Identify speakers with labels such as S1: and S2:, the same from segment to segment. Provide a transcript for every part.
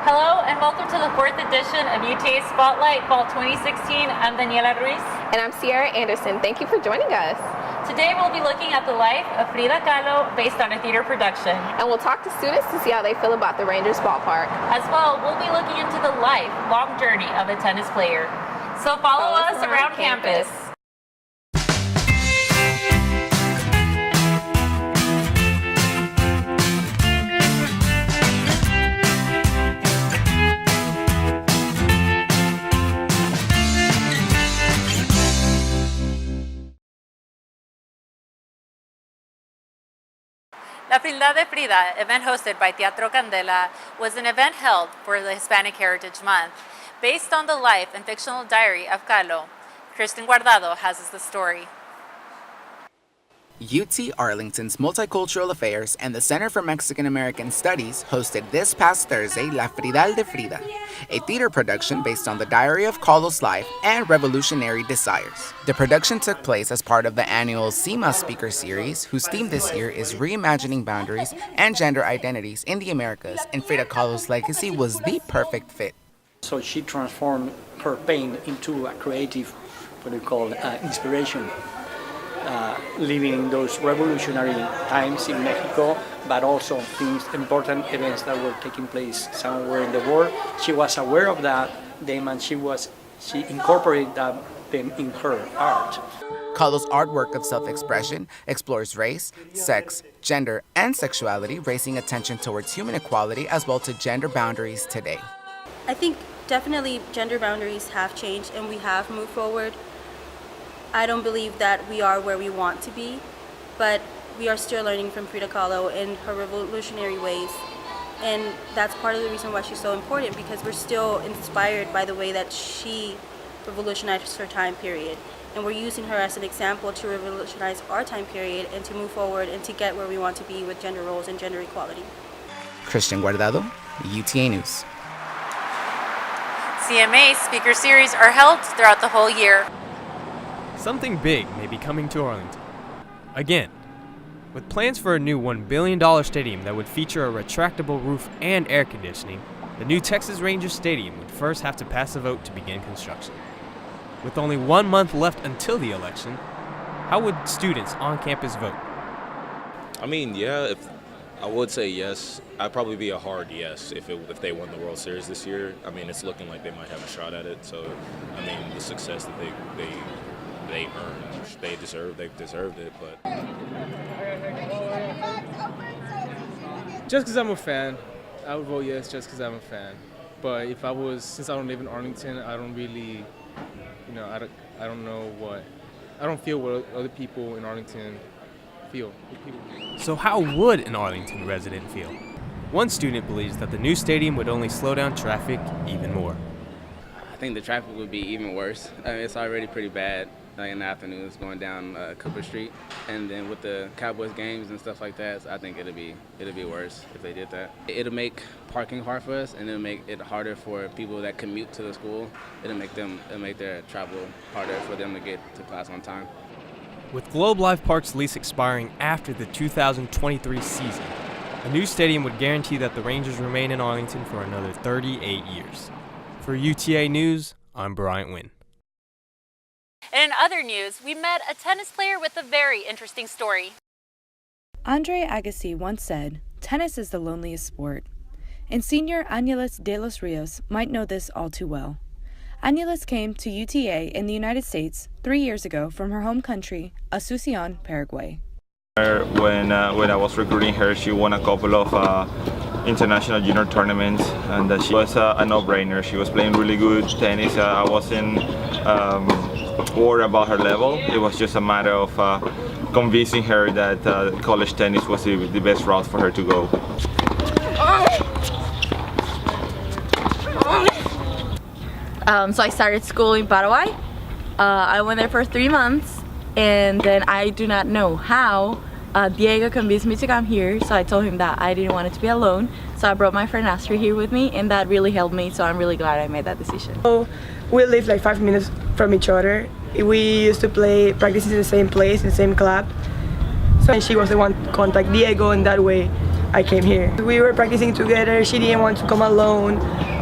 S1: Hello and welcome to the 4th edition of UTA Spotlight Fall 2016. I'm Daniela Ruiz.
S2: And I'm Sierra Anderson. Thank you for joining us.
S1: Today we'll be looking at the life of Frida Kahlo based on a theater production.
S2: And we'll talk to students to see how they feel about the Rangers ballpark.
S1: As well, we'll be looking into the lifelong journey of a tennis player. So follow us around campus. La Filda de Frida, event hosted by Teatro Candela, was an event held for the Hispanic Heritage Month. Based on the life and fictional diary of Kahlo, Kristen Guardado has us the story.
S3: UT Arlington's Multicultural Affairs and the Center for Mexican American Studies hosted this past Thursday La Fridal de Frida, a theater production based on the diary of Kahlo's life and revolutionary desires. The production took place as part of the annual SEMA Speaker Series, whose theme this year is Reimagining Boundaries and Gender Identities in the Americas, and Frida Kahlo's legacy was the perfect fit.
S4: So she transformed her pain into a creative, inspiration. Living in those revolutionary times in Mexico, but also things, important events that were taking place somewhere in the world. She was aware of that them, and she incorporated them in her art.
S3: Kahlo's artwork of self-expression explores race, sex, gender, and sexuality, raising attention towards human equality as well to gender boundaries today.
S5: I think definitely gender boundaries have changed and we have moved forward. I don't believe that we are where we want to be, but we are still learning from Frida Kahlo in her revolutionary ways. And that's part of the reason why she's so important, because we're still inspired by the way that she revolutionized her time period. And we're using her as an example to revolutionize our time period and to move forward and to get where we want to be with gender roles and gender equality.
S3: Christian Guardado, UTA News.
S1: CMA Speaker Series are held throughout the whole year.
S6: Something big may be coming to Arlington. Again, with plans for a new $1 billion stadium that would feature a retractable roof and air conditioning, the new Texas Rangers Stadium would first have to pass a vote to begin construction. With only 1 month left until the election, how would students on campus vote?
S7: I mean, yeah, I would say yes. I'd probably be a hard yes if they won the World Series this year. I mean, it's looking like they might have a shot at it. So, I mean, the success that they earned, they've deserved it. But
S8: just because I'm a fan, I would vote yes just because I'm a fan. But if I was, since I don't live in Arlington, I don't really, I don't feel what other people in Arlington feel.
S6: So how would an Arlington resident feel? One student believes that the new stadium would only slow down traffic even more.
S9: I think the traffic would be even worse. I mean, it's already pretty bad. Like in the afternoons, going down Cooper Street, and then with the Cowboys games and stuff like that, so I think it'll be worse if they did that. It'll make parking hard for us, and it'll make it harder for people that commute to the school. It'll make their travel harder for them to get to class on time.
S6: With Globe Life Park's lease expiring after the 2023 season, a new stadium would guarantee that the Rangers remain in Arlington for another 38 years. For UTA News, I'm Bryant Wynn.
S1: And in other news, we met a tennis player with a very interesting story.
S10: Andre Agassi once said, "Tennis is the loneliest sport." And senior Añeles de los Rios might know this all too well. Añeles came to UTA in the United States 3 years ago from her home country, Asunción, Paraguay.
S11: When I was recruiting her, she won a couple of international junior tournaments, and she was a no-brainer. She was playing really good tennis. I wasn't worried about her level. It was just a matter of convincing her that college tennis was the best route for her to go.
S12: So I started school in Paraguay. I went there for 3 months, and then I do not know how Diego convinced me to come here, so I told him that I didn't want it to be alone. So I brought my friend Astrid here with me, and that really helped me, so I'm really glad I made that decision.
S13: So we live like 5 minutes from each other. We used to practice in the same place, in the same club. So and she was the one to contact Diego, and that way I came here. We were practicing together. She didn't want to come alone.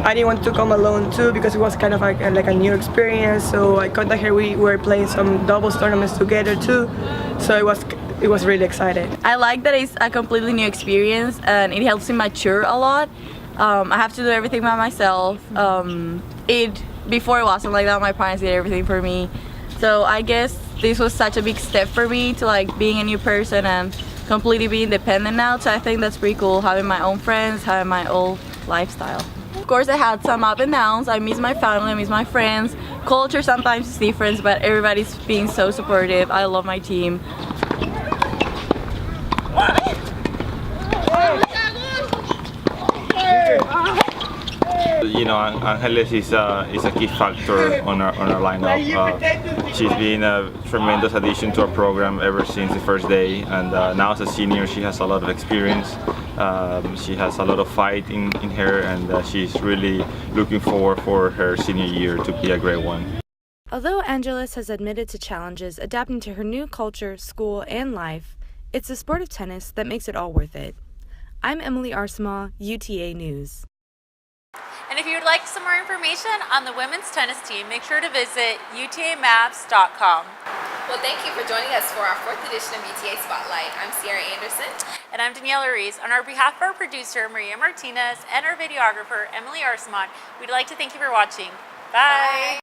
S13: I didn't want to come alone too because it was kind of like a new experience. So I contacted her. We were playing some doubles tournaments together too. So it was really exciting.
S12: I like that it's a completely new experience and it helps me mature a lot. I have to do everything by myself. Before it wasn't like that. My parents did everything for me. So I guess this was such a big step for me to like being a new person and completely be independent now. So I think that's pretty cool, having my own friends, having my own lifestyle. Of course, I had some up and downs. I miss my family, I miss my friends. Culture sometimes is different, but everybody's being so supportive. I love my team.
S11: You know, Angeles is a key factor on our lineup. She's been a tremendous addition to our program ever since the first day, and now as a senior, she has a lot of experience. She has a lot of fight in her, and she's really looking forward for her senior year to be a great one.
S10: Although Angeles has admitted to challenges adapting to her new culture, school, and life, it's the sport of tennis that makes it all worth it. I'm Emily Arsma, UTA News.
S1: And if you would like some more information on the women's tennis team, make sure to visit utamaps.com.
S2: Well, thank you for joining us for our 4th edition of UTA Spotlight. I'm Sierra Anderson.
S1: And I'm Daniela Ruiz. On our behalf of our producer, Maria Martinez, and our videographer, Emily Arsman, we'd like to thank you for watching. Bye.